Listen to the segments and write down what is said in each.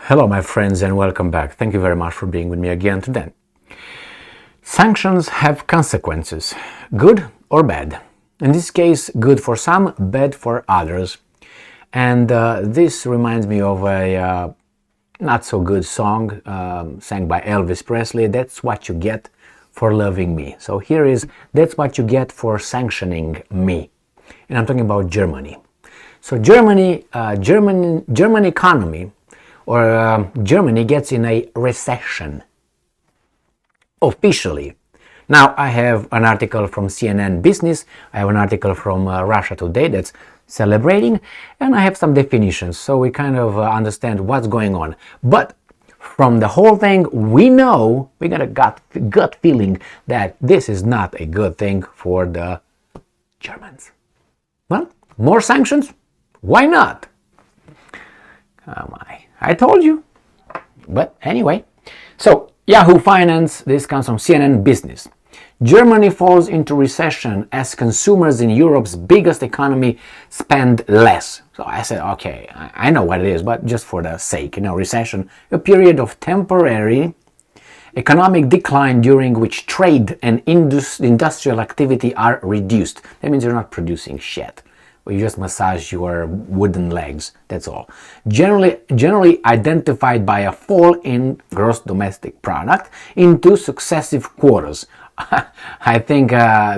Hello, my friends, and welcome back. Thank you very much for being with me again today. Sanctions have consequences, good or bad. In this case, good for some, bad for others. And this reminds me of a not so good song sang by Elvis Presley, "That's What You Get for Loving Me." So here is "That's What You Get for Sanctioning Me." And I'm talking about Germany. So German economy, Germany gets in a recession, officially. Now, I have an article from CNN Business, I have an article from Russia Today that's celebrating, and I have some definitions, so we kind of understand what's going on. But from the whole thing, we know, we got a gut feeling that this is not a good thing for the Germans. Well, more sanctions? Why not? I told you. But anyway, so Yahoo Finance, this comes from CNN Business. Germany falls into recession as consumers in Europe's biggest economy spend less. So I said, okay, I know what it is, but just for the sake, recession, a period of temporary economic decline during which trade and industrial activity are reduced. That means you're not producing shit. You just massage your wooden legs, that's all. Generally identified by a fall in gross domestic product in two successive quarters. I think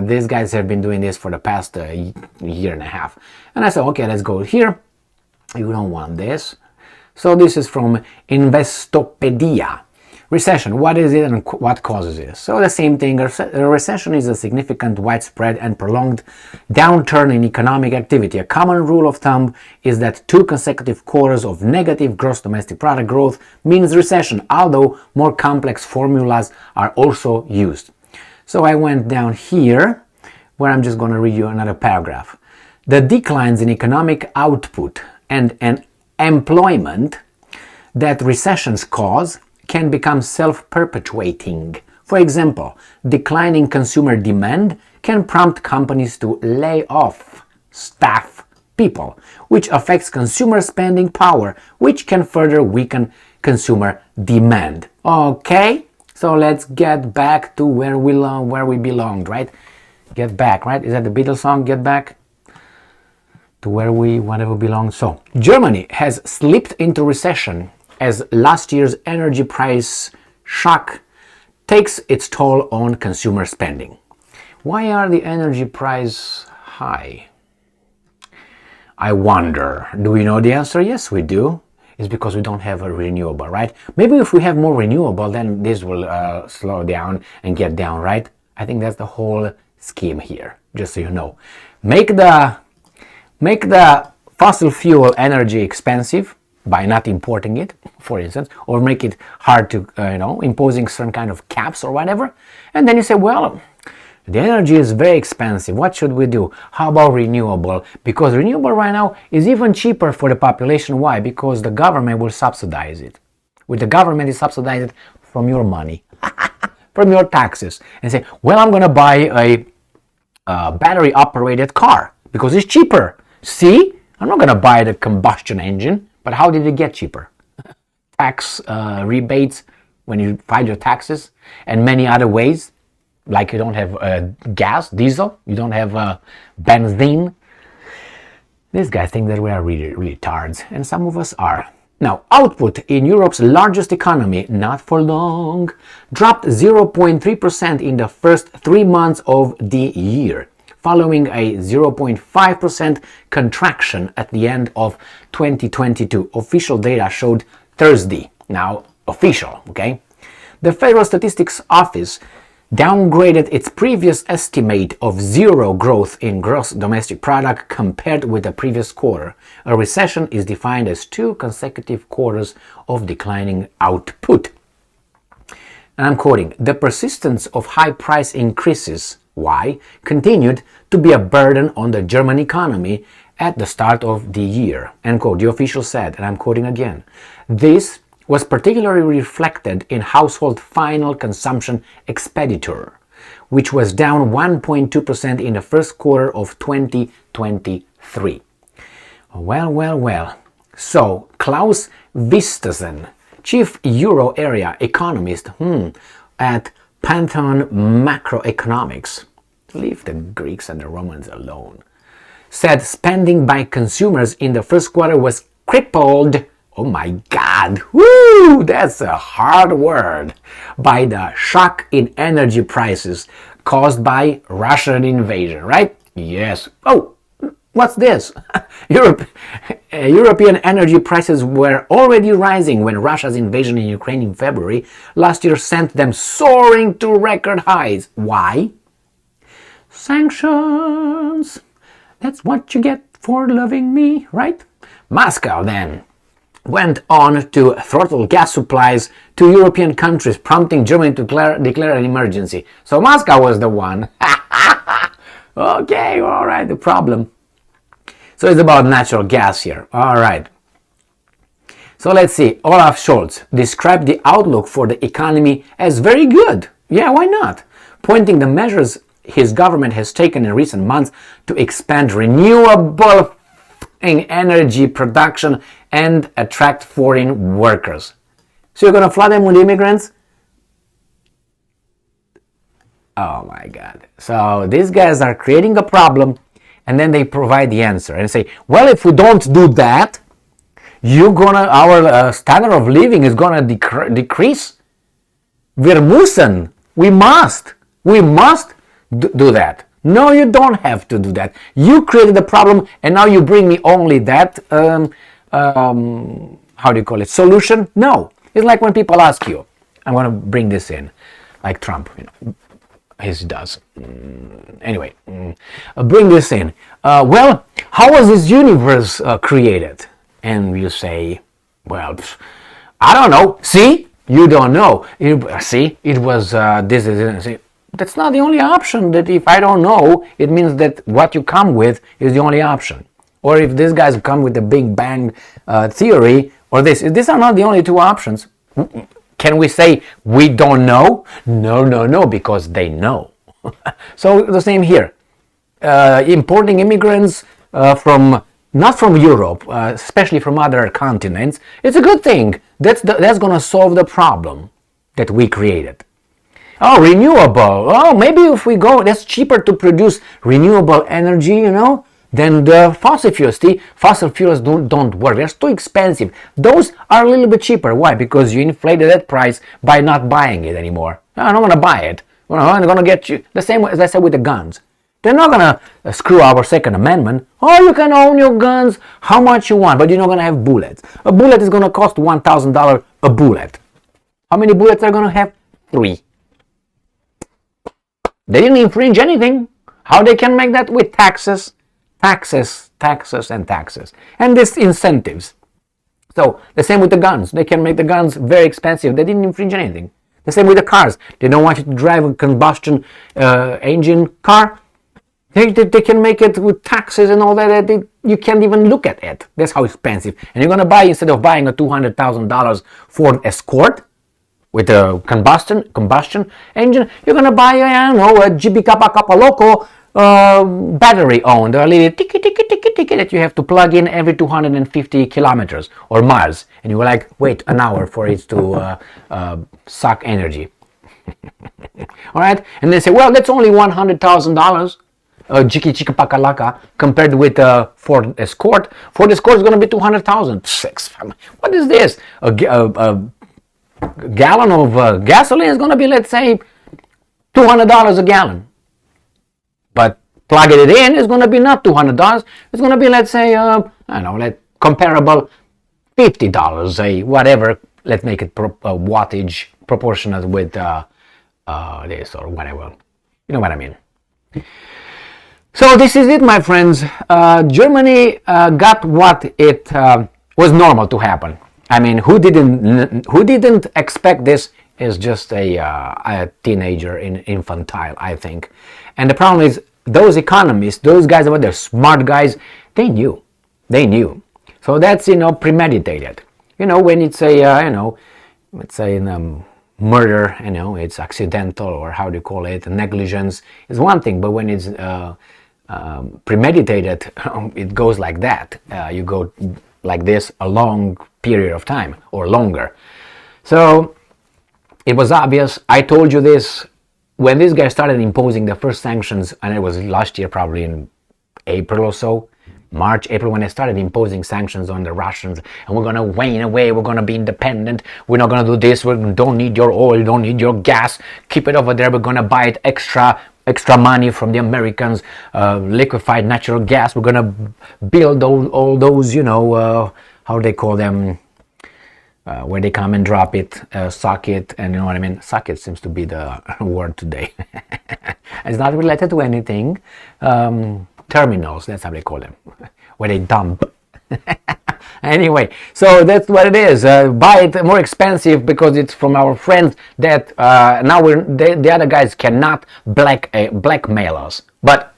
these guys have been doing this for the past year and a half. And I said, okay, let's go here. You don't want this. So this is from Investopedia. Recession, what is it and what causes it? So the same thing, a recession is a significant, widespread and prolonged downturn in economic activity. A common rule of thumb is that 2 consecutive quarters of negative gross domestic product growth means recession, although more complex formulas are also used. So I went down here, where I'm just going to read you another paragraph. The declines in economic output and employment that recessions cause can become self-perpetuating. For example, declining consumer demand can prompt companies to lay off staff, people, which affects consumer spending power, which can further weaken consumer demand. Okay, so let's get back to where we belonged, right? Get back, right? Is that the Beatles song, Get Back? To where we belong. So, Germany has slipped into recession as last year's energy price shock takes its toll on consumer spending. Why are the energy prices high? I wonder. Do we know the answer? Yes, we do. It's because we don't have a renewable, right? Maybe if we have more renewable, then this will slow down and get down, right? I think that's the whole scheme here, just so you know. Make the fossil fuel energy expensive by not importing it, for instance, or make it hard to, imposing certain kind of caps or whatever. And then you say, well, the energy is very expensive. What should we do? How about renewable? Because renewable right now is even cheaper for the population. Why? Because the government will subsidize it. With the government is subsidized from your money, from your taxes. And say, well, I'm going to buy a battery-operated car because it's cheaper. See? I'm not going to buy the combustion engine. But how did it get cheaper? Tax rebates when you file your taxes and many other ways, like you don't have gas, diesel, you don't have benzene. These guys think that we are really retards, and some of us are. Now, output in Europe's largest economy, not for long, dropped 0.3% in the first 3 months of the year, following a 0.5% contraction at the end of 2022. Official data showed Thursday. Now, official, okay? The Federal Statistics Office downgraded its previous estimate of 0 growth in gross domestic product compared with the previous quarter. A recession is defined as 2 consecutive quarters of declining output. And I'm quoting, the persistence of high price increases, why, continued to be a burden on the German economy at the start of the year. End quote. The official said, and I'm quoting again, this was particularly reflected in household final consumption expenditure, which was down 1.2% in the first quarter of 2023. Well. So, Klaus Vistesen, chief euro area economist at Pantheon Macroeconomics, leave the Greeks and the Romans alone, said spending by consumers in the first quarter was crippled, oh my God, woo, that's a hard word, by the shock in energy prices caused by Russian invasion, right? Yes. Oh, what's this? European energy prices were already rising when Russia's invasion in Ukraine in February last year sent them soaring to record highs. Why? Sanctions. That's what you get for loving me, right? Moscow then went on to throttle gas supplies to European countries, prompting Germany to declare an emergency. So Moscow was the one. Okay, all right, the problem. So it's about natural gas here. All right. So let's see. Olaf Scholz described the outlook for the economy as very good. Yeah, why not? Pointing the measures his government has taken in recent months to expand renewable energy production and attract foreign workers. So you're going to flood them with immigrants? Oh my God. So these guys are creating a problem and then they provide the answer and say, well, if we don't do that, our standard of living is going to decrease. Wir müssen. We must do that. No, you don't have to do that. You created the problem and now you bring me only that, solution? No. It's like when people ask you, I'm going to bring this in, like Trump, he does. Anyway, bring this in. Well, how was this universe created? And you say, well, I don't know. See? You don't know. It was this. That's not the only option. That if I don't know, it means that what you come with is the only option. Or if these guys come with the Big Bang theory, or these are not the only two options. Can we say we don't know? No, because they know. So the same here. Importing immigrants not from Europe, especially from other continents, it's a good thing. That's going to solve the problem that we created. Oh, renewable. Oh, maybe if we go, that's cheaper to produce renewable energy, than the fossil fuels. The fossil fuels don't work. They're too expensive. Those are a little bit cheaper. Why? Because you inflated that price by not buying it anymore. I'm not going to buy it. I'm going to get you the same way as I said with the guns. They're not going to screw our Second Amendment. Oh, you can own your guns how much you want, but you're not going to have bullets. A bullet is going to cost $1,000 a bullet. How many bullets are going to have? 3. They didn't infringe anything. How they can make that? With taxes, and these incentives. So the same with the guns. They can make the guns very expensive. They didn't infringe anything. The same with the cars. They don't want you to drive a combustion engine car. They can make it with taxes and all that. You can't even look at it. That's how expensive. And you're going to buy, instead of buying a $200,000 Ford Escort with a combustion engine, you're going to buy, a GB Kappa Loco battery owned, a little ticky that you have to plug in every 250 kilometers or miles. And you're like, wait an hour for it to suck energy. All right? And they say, well, that's only $100,000. Jiki Chika Pakalaka compared with Ford Escort. Ford Escort is going to be $200,000. What is this? A gallon of gasoline is going to be, let's say, $200 a gallon. But plugging it in is going to be not $200. It's going to be, let's say, comparable $50, whatever. Let's make it wattage proportionate with this or whatever. You know what I mean. So this is it, my friends. Germany got what it was normal to happen. I mean, who didn't expect this is just a teenager, infantile, I think. And the problem is, those economists, those guys over there, smart guys, they knew. So that's, premeditated. When it's let's say murder, it's accidental, or how do you call it, negligence is one thing, but when it's premeditated, it goes like that. You go like this a long period of time or longer. So it was obvious. I told you this when this guy started imposing the first sanctions, and it was last year, probably in April or so, March, April, when they started imposing sanctions on the Russians, and we're going to wane away, we're going to be independent, we're not going to do this, we don't need your oil, don't need your gas, keep it over there, we're going to buy it extra money from the Americans, liquefied natural gas, we're going to build all those, how they call them, where they come and drop it, suck it, and you know what I mean? Suck it seems to be the word today. It's not related to anything. Terminals, that's how they call them, where they dump. Anyway, so that's what it is. Buy it more expensive because it's from our friends that now the other guys cannot blackmail us, but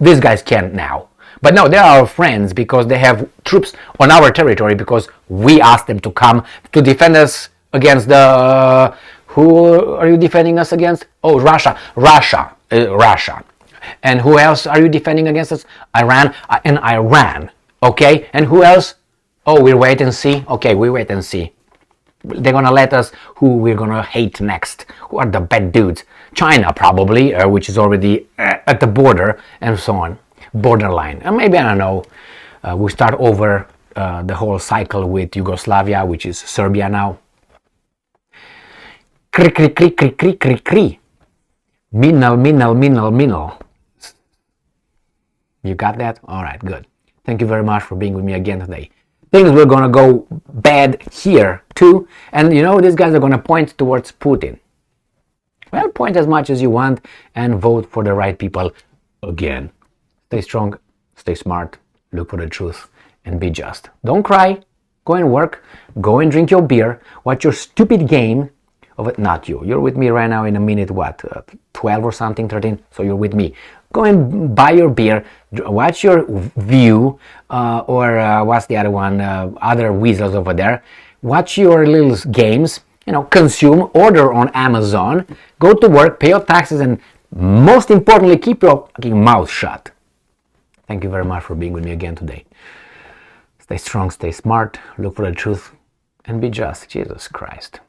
these guys can now. But no, they are our friends because they have troops on our territory because we asked them to come to defend us against the... Who are you defending us against? Oh, Russia. And who else are you defending against us? Iran and Iran. Okay? And who else? Oh, we'll wait and see. Okay, we wait and see. They're going to let us who we're going to hate next. Who are the bad dudes? China, probably, which is already at the border, and so on. Borderline. And maybe, I don't know, we start over the whole cycle with Yugoslavia, which is Serbia now. Kri, kri, kri, kri, kri, kri, kri. Minal. You got that? All right, good. Thank you very much for being with me again today. Things were going to go bad here too. And these guys are going to point towards Putin. Well, point as much as you want and vote for the right people again. Stay strong, stay smart, look for the truth, and be just. Don't cry. Go and work. Go and drink your beer. Watch your stupid game. Not you. You're with me right now in a minute, 12 or something, 13. So you're with me. Go and buy your beer. Watch your View or what's the other one? Other weasels over there. Watch your little games. Consume. Order on Amazon. Go to work. Pay your taxes. And most importantly, keep your fucking mouth shut. Thank you very much for being with me again today. Stay strong. Stay smart. Look for the truth. And be just. Jesus Christ.